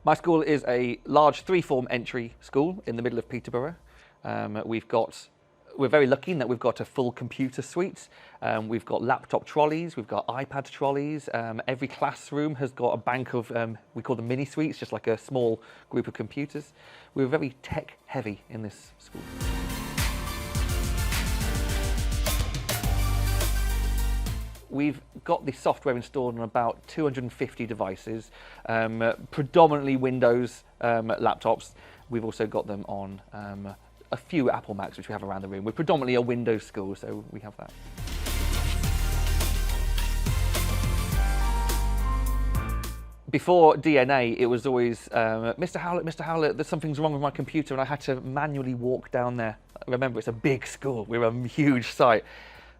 My school is a large three-form entry school in the middle of Peterborough. We're very lucky in that we've got a full computer suite. We've got laptop trolleys, we've got iPad trolleys. Every classroom has got a bank of, we call them mini suites, just like a small group of computers. We're very tech heavy in this school. We've got the software installed on about 250 devices, predominantly Windows laptops. We've also got them on a few Apple Macs, which we have around the room. We're predominantly a Windows school, so we have that. Before DNA, it was always, Mr. Howlett, something's wrong with my computer, and I had to manually walk down there. Remember, it's a big school. We're a huge site,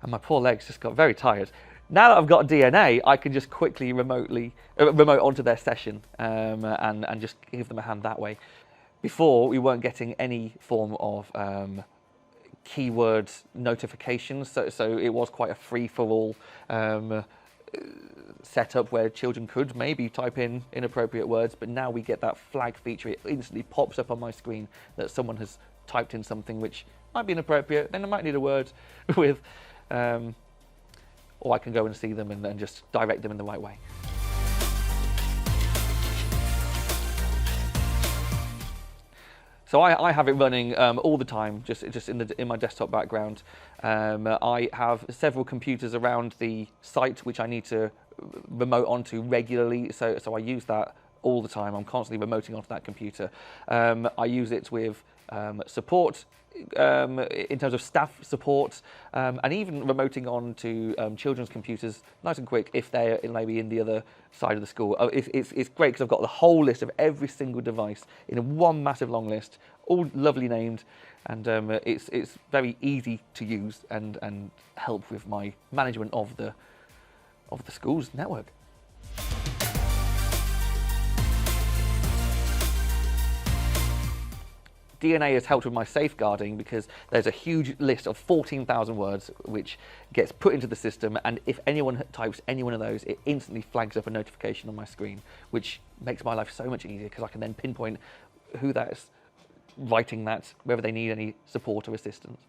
and my poor legs just got very tired. Now that I've got DNA, I can just quickly remote onto their session and just give them a hand that way. Before, we weren't getting any form of keyword notifications, so it was quite a free-for-all setup where children could maybe type in inappropriate words, but now we get that flag feature. It instantly pops up on my screen that someone has typed in something which might be inappropriate, then I might need a word with, or I can go and see them and just direct them in the right way. So I have it running all the time, just in my desktop background. I have several computers around the site which I need to remote onto regularly, so I use that all the time. I'm constantly remoting onto that computer. I use it with support, in terms of staff support, and even remoting on to children's computers nice and quick if they're maybe in the other side of the school. It's great because I've got the whole list of every single device in one massive long list, all lovely named, and it's very easy to use and help with my management of the school's network. DNA has helped with my safeguarding because there's a huge list of 14,000 words which gets put into the system, and if anyone types any one of those, it instantly flags up a notification on my screen, which makes my life so much easier because I can then pinpoint who that is writing that, whether they need any support or assistance.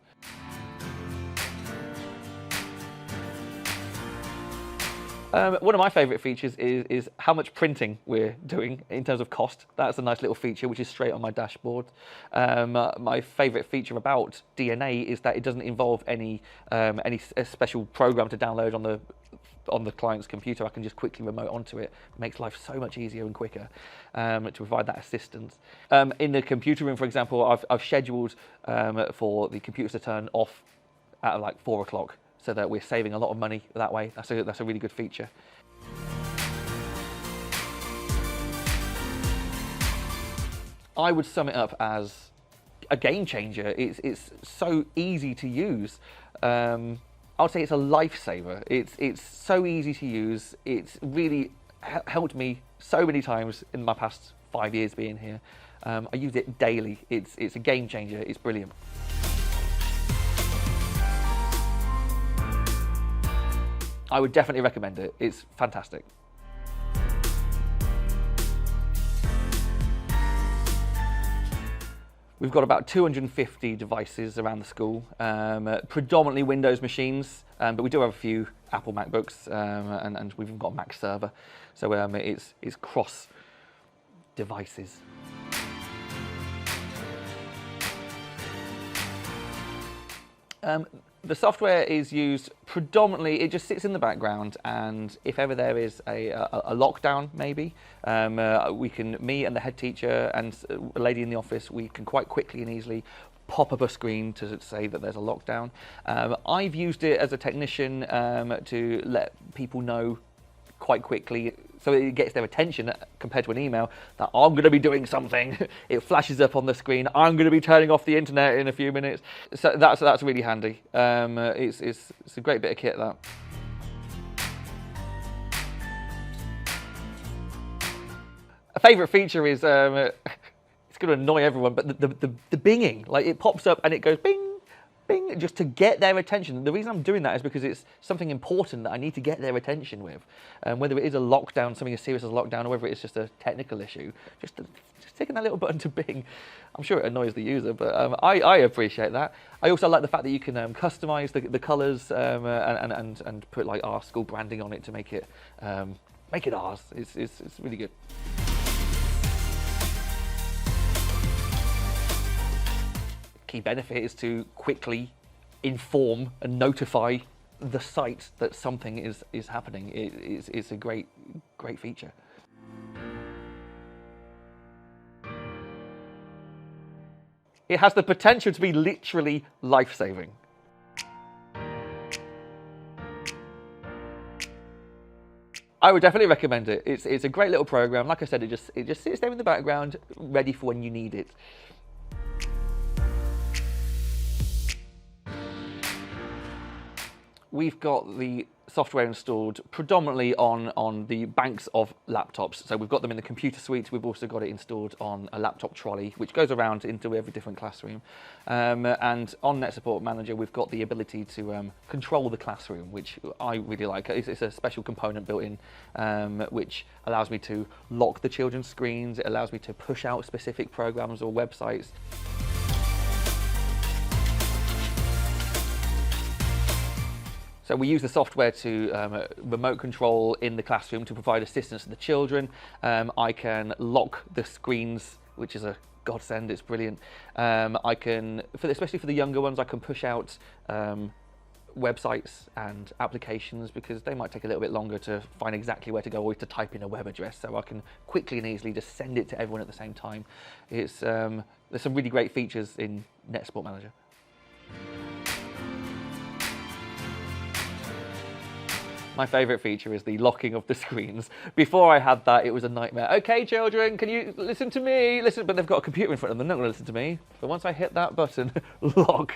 One of my favourite features is how much printing we're doing in terms of cost. That's a nice little feature which is straight on my dashboard. My favourite feature about DNA is that it doesn't involve any special program to download on the client's computer. I can just quickly remote onto it. It makes life so much easier and quicker to provide that assistance. In the computer room, for example, I've scheduled for the computers to turn off at like 4 o'clock. So that we're saving a lot of money that way. That's a really good feature. I would sum it up as a game changer. It's so easy to use. I would say it's a lifesaver. It's so easy to use. It's really helped me so many times in my past 5 years being here. I use it daily. It's a game changer. It's brilliant. I would definitely recommend it. It's fantastic. We've got about 250 devices around the school, predominantly Windows machines, but we do have a few Apple MacBooks, and we've even got a Mac server. So it's cross devices. The software is used predominantly, it just sits in the background, and if ever there is a lockdown maybe, me and the head teacher and a lady in the office, we can quite quickly and easily pop up a screen to say that there's a lockdown. I've used it as a technician to let people know quite quickly, so it gets their attention compared to an email that I'm going to be doing something. It flashes up on the screen. I'm going to be turning off the internet in a few minutes. So that's really handy. It's a great bit of kit, that. A favourite feature is it's going to annoy everyone, but the binging. Like, it pops up and it goes bing. bing, just to get their attention. The reason I'm doing that is because it's something important that I need to get their attention with. Whether it is a lockdown, something as serious as lockdown, or whether it's just a technical issue, just taking that little button to bing. I'm sure it annoys the user, but I appreciate that. I also like the fact that you can customize the colors and put like our school branding on it to make it ours. It's really good. Key benefit is to quickly inform and notify the site that something is happening. It's a great feature. It has the potential to be literally life-saving. I would definitely recommend it. It's a great little program. Like I said, it just sits there in the background, ready for when you need it. We've got the software installed predominantly on the banks of laptops. So we've got them in the computer suite. We've also got it installed on a laptop trolley, which goes around into every different classroom. And on NetSupport Manager, we've got the ability to control the classroom, which I really like. It's a special component built in, which allows me to lock the children's screens. It allows me to push out specific programs or websites. So we use the software to remote control in the classroom to provide assistance to the children. I can lock the screens, which is a godsend, it's brilliant. I can, especially for the younger ones, I can push out websites and applications because they might take a little bit longer to find exactly where to go or to type in a web address. So I can quickly and easily just send it to everyone at the same time. There's some really great features in NetSupport Manager. My favourite feature is the locking of the screens. Before I had that, it was a nightmare. Okay, children, can you listen to me? Listen, but they've got a computer in front of them. They're not going to listen to me. But once I hit that button, lock.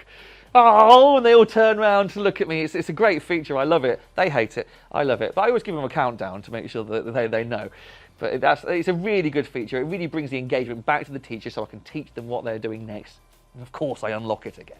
Oh, and they all turn around to look at me. It's a great feature. I love it. They hate it. I love it. But I always give them a countdown to make sure that they know. But it's a really good feature. It really brings the engagement back to the teacher so I can teach them what they're doing next. And of course, I unlock it again.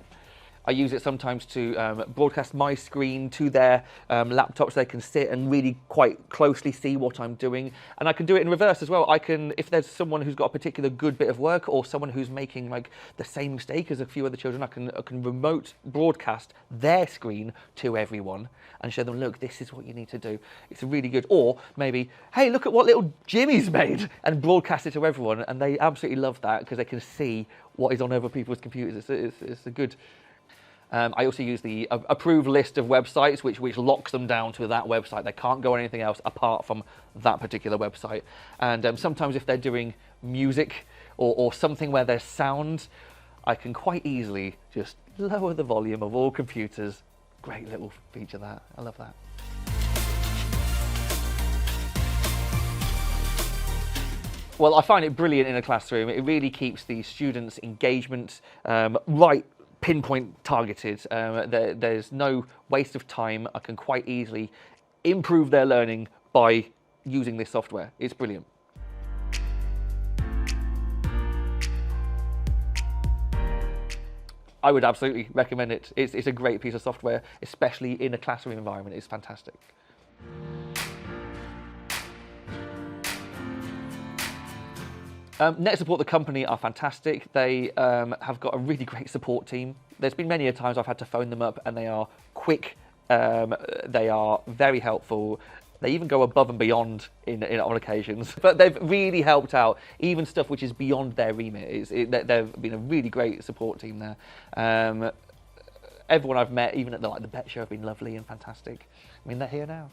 I use it sometimes to broadcast my screen to their laptops. They can sit and really quite closely see what I'm doing. And I can do it in reverse as well. I can, if there's someone who's got a particular good bit of work or someone who's making like the same mistake as a few other children, I can remote broadcast their screen to everyone and show them, look, this is what you need to do. It's really good. Or maybe, hey, look at what little Jimmy's made, and broadcast it to everyone. And they absolutely love that because they can see what is on other people's computers. It's a good... I also use the approved list of websites, which locks them down to that website. They can't go on anything else apart from that particular website. And sometimes if they're doing music or something where there's sound, I can quite easily just lower the volume of all computers. Great little feature that. I love that. Well, I find it brilliant in a classroom. It really keeps the students' engagement right, pinpoint targeted. There's no waste of time. I can quite easily improve their learning by using this software. It's brilliant. I would absolutely recommend it. It's a great piece of software, especially in a classroom environment. It's fantastic. NetSupport, the company, are fantastic. They have got a really great support team. There's been many a times I've had to phone them up and they are quick, they are very helpful. They even go above and beyond on occasions. But they've really helped out, even stuff which is beyond their remit. They've been a really great support team there. Everyone I've met, even at the Bet Show, have been lovely and fantastic. I mean, they're here now.